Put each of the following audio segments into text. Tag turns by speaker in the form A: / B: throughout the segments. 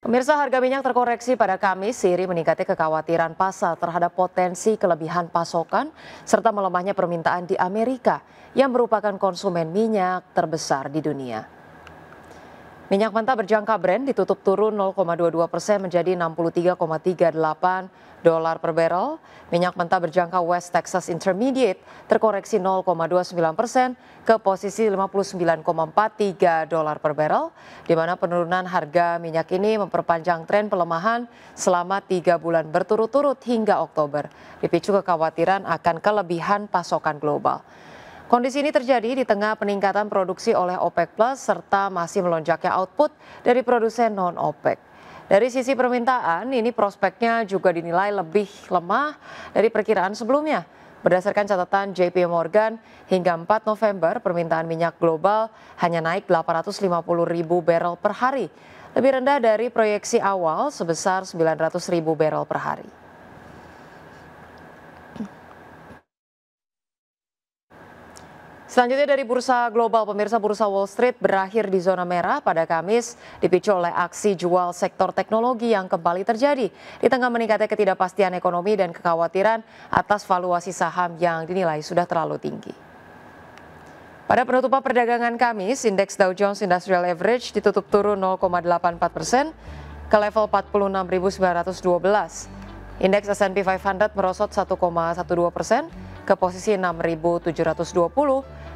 A: Pemirsa, harga minyak terkoreksi pada Kamis seiring meningkatnya kekhawatiran pasar terhadap potensi kelebihan pasokan serta melemahnya permintaan di Amerika yang merupakan konsumen minyak terbesar di dunia. Minyak mentah berjangka Brent ditutup turun 0,22% menjadi 63,38 dolar per barrel. Minyak mentah berjangka West Texas Intermediate terkoreksi 0,29% ke posisi 59,43 dolar per barrel, di mana penurunan harga minyak ini memperpanjang tren pelemahan selama 3 bulan berturut-turut hingga Oktober, dipicu kekhawatiran akan kelebihan pasokan global. Kondisi ini terjadi di tengah peningkatan produksi oleh OPEC Plus serta masih melonjaknya output dari produsen non-OPEC. Dari sisi permintaan, ini prospeknya juga dinilai lebih lemah dari perkiraan sebelumnya. Berdasarkan catatan JP Morgan, hingga 4 November permintaan minyak global hanya naik 850 ribu barrel per hari, lebih rendah dari proyeksi awal sebesar 900 ribu barrel per hari. Selanjutnya dari bursa global, pemirsa, bursa Wall Street berakhir di zona merah pada Kamis dipicu oleh aksi jual sektor teknologi yang kembali terjadi di tengah meningkatnya ketidakpastian ekonomi dan kekhawatiran atas valuasi saham yang dinilai sudah terlalu tinggi. Pada penutupan perdagangan Kamis, indeks Dow Jones Industrial Average ditutup turun 0,84% ke level 46.912. Indeks S&P 500 merosot 1,12% ke posisi 6.720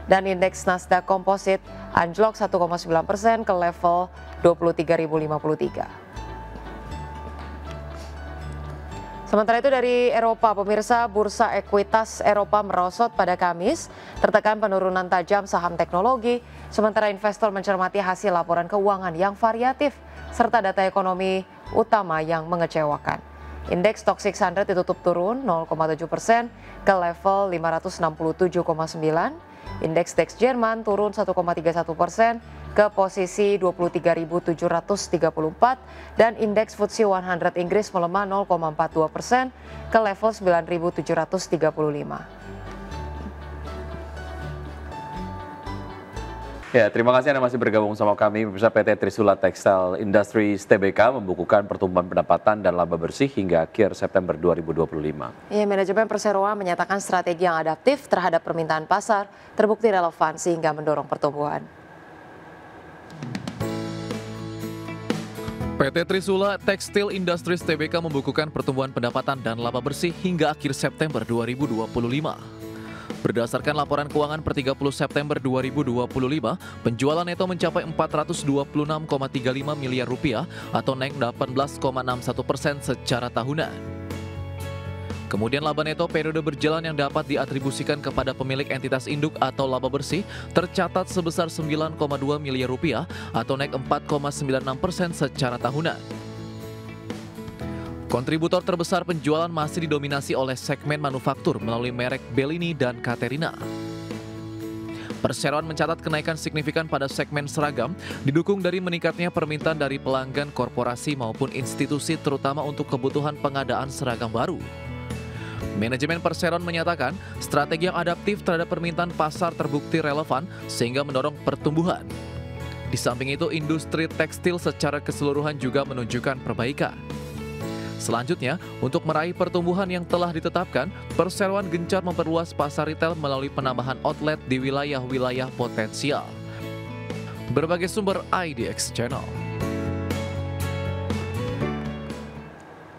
A: dan indeks Nasdaq Composite anjlok 1,9% ke level 23.053. Sementara itu dari Eropa, pemirsa, bursa ekuitas Eropa merosot pada Kamis, tertekan penurunan tajam saham teknologi, sementara investor mencermati hasil laporan keuangan yang variatif serta data ekonomi utama yang mengecewakan. Indeks Stoxx 600 ditutup turun 0,7% ke level 567,9. Indeks DAX Jerman turun 1,31% ke posisi 23.734 dan indeks FTSE 100 Inggris melemah 0,42% ke level 9.735.
B: Ya, terima kasih Anda masih bergabung sama kami. Pemirsa, PT Trisula Textile Industries Tbk membukukan pertumbuhan pendapatan dan laba bersih hingga akhir September 2025.
A: Ya, manajemen perseroan menyatakan strategi yang adaptif terhadap permintaan pasar terbukti relevan sehingga mendorong pertumbuhan.
C: PT Trisula Textile Industries Tbk membukukan pertumbuhan pendapatan dan laba bersih hingga akhir September 2025. Berdasarkan laporan keuangan per 30 September 2025, penjualan neto mencapai 426,35 miliar rupiah atau naik 18,61% secara tahunan. Kemudian laba neto periode berjalan yang dapat diatribusikan kepada pemilik entitas induk atau laba bersih tercatat sebesar 9,2 miliar rupiah atau naik 4,96% secara tahunan. Kontributor terbesar penjualan masih didominasi oleh segmen manufaktur melalui merek Bellini dan Caterina. Perseroan mencatat kenaikan signifikan pada segmen seragam didukung dari meningkatnya permintaan dari pelanggan korporasi maupun institusi terutama untuk kebutuhan pengadaan seragam baru. Manajemen Perseroan menyatakan strategi yang adaptif terhadap permintaan pasar terbukti relevan sehingga mendorong pertumbuhan. Di samping itu, industri tekstil secara keseluruhan juga menunjukkan perbaikan. Selanjutnya, untuk meraih pertumbuhan yang telah ditetapkan, Perseroan gencar memperluas pasar retail melalui penambahan outlet di wilayah-wilayah potensial. Berbagai sumber IDX Channel.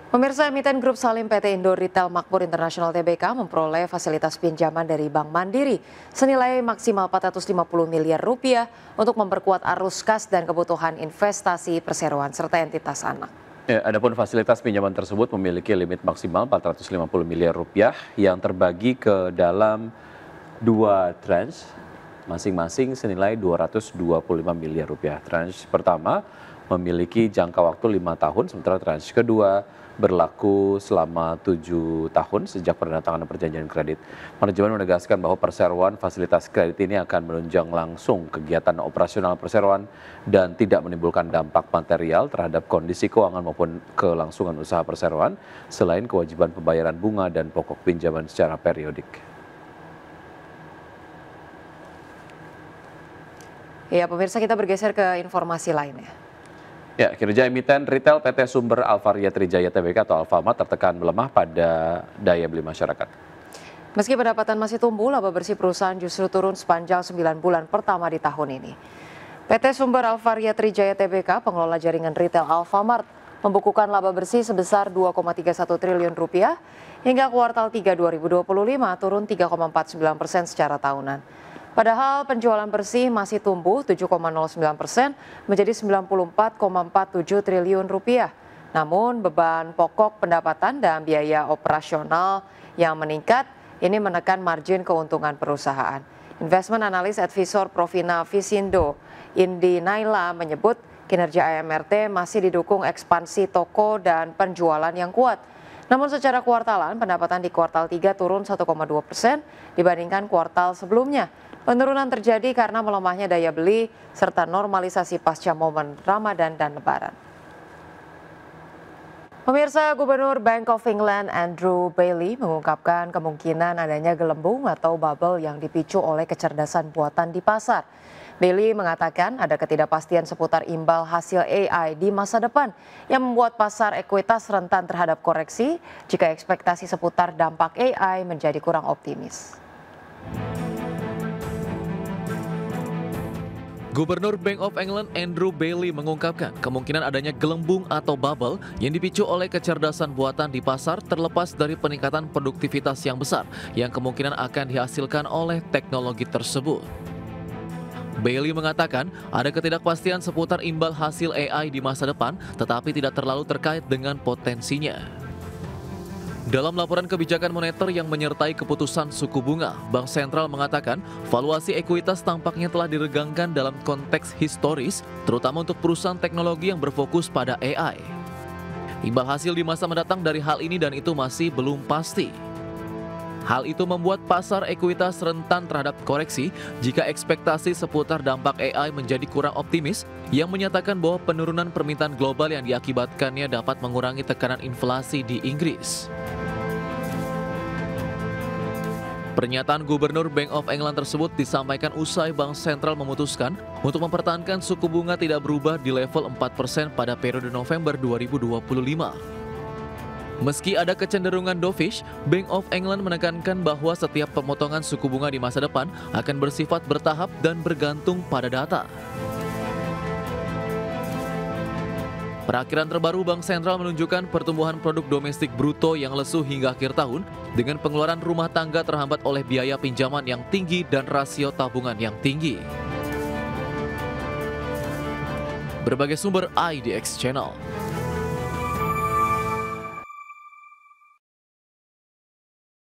A: Pemirsa, emiten grup Salim PT Indo Retail Makmur International Tbk memperoleh fasilitas pinjaman dari Bank Mandiri senilai maksimal 450 miliar rupiah untuk memperkuat arus kas dan kebutuhan investasi perseroan serta entitas anak.
B: Ya, adapun fasilitas pinjaman tersebut memiliki limit maksimal 450 miliar rupiah yang terbagi ke dalam 2 tranche, masing-masing senilai 225 miliar rupiah. Tranche pertama memiliki jangka waktu 5 tahun, sementara tranche kedua berlaku selama 7 tahun sejak penandatanganan perjanjian kredit. Manajemen menegaskan bahwa perseroan fasilitas kredit ini akan menunjang langsung kegiatan operasional perseroan dan tidak menimbulkan dampak material terhadap kondisi keuangan maupun kelangsungan usaha perseroan selain kewajiban pembayaran bunga dan pokok pinjaman secara periodik.
A: Ya, pemirsa, kita bergeser ke informasi lainnya.
B: Ya, kinerja emiten retail PT Sumber Alvaria Trijaya Tbk atau Alfamart tertekan melemah pada daya beli masyarakat.
A: Meski pendapatan masih tumbuh, laba bersih perusahaan justru turun sepanjang 9 bulan pertama di tahun ini. PT Sumber Alvaria Trijaya Tbk, pengelola jaringan retail Alfamart, membukukan laba bersih sebesar 2,31 triliun rupiah hingga kuartal 3 2025 turun 3,49% secara tahunan. Padahal penjualan bersih masih tumbuh 7,09% menjadi 94,47 triliun rupiah. Namun beban pokok pendapatan dan biaya operasional yang meningkat ini menekan margin keuntungan perusahaan. Investment Analyst Advisor Provina Visindo, Indi Naila menyebut kinerja AMRT masih didukung ekspansi toko dan penjualan yang kuat. Namun secara kuartalan, pendapatan di kuartal 3 turun 1,2% dibandingkan kuartal sebelumnya. Penurunan terjadi karena melemahnya daya beli serta normalisasi pasca momen Ramadan dan Lebaran. Pemirsa, Gubernur Bank of England Andrew Bailey mengungkapkan kemungkinan adanya gelembung atau bubble yang dipicu oleh kecerdasan buatan di pasar. Bailey mengatakan ada ketidakpastian seputar imbal hasil AI di masa depan yang membuat pasar ekuitas rentan terhadap koreksi jika ekspektasi seputar dampak AI menjadi kurang optimis.
C: Gubernur Bank of England Andrew Bailey mengungkapkan kemungkinan adanya gelembung atau bubble yang dipicu oleh kecerdasan buatan di pasar terlepas dari peningkatan produktivitas yang besar yang kemungkinan akan dihasilkan oleh teknologi tersebut. Bailey mengatakan ada ketidakpastian seputar imbal hasil AI di masa depan tetapi tidak terlalu terkait dengan potensinya. Dalam laporan kebijakan moneter yang menyertai keputusan suku bunga, Bank Sentral mengatakan valuasi ekuitas tampaknya telah diregangkan dalam konteks historis, terutama untuk perusahaan teknologi yang berfokus pada AI. Imbal hasil di masa mendatang dari hal ini dan itu masih belum pasti. Hal itu membuat pasar ekuitas rentan terhadap koreksi jika ekspektasi seputar dampak AI menjadi kurang optimis, yang menyatakan bahwa penurunan permintaan global yang diakibatkannya dapat mengurangi tekanan inflasi di Inggris. Pernyataan Gubernur Bank of England tersebut disampaikan usai Bank Sentral memutuskan untuk mempertahankan suku bunga tidak berubah di level 4% pada periode November 2025. Meski ada kecenderungan dovish, Bank of England menekankan bahwa setiap pemotongan suku bunga di masa depan akan bersifat bertahap dan bergantung pada data. Perakhiran terbaru Bank Sentral menunjukkan pertumbuhan produk domestik bruto yang lesu hingga akhir tahun dengan pengeluaran rumah tangga terhambat oleh biaya pinjaman yang tinggi dan rasio tabungan yang tinggi. Berbagai sumber IDX Channel.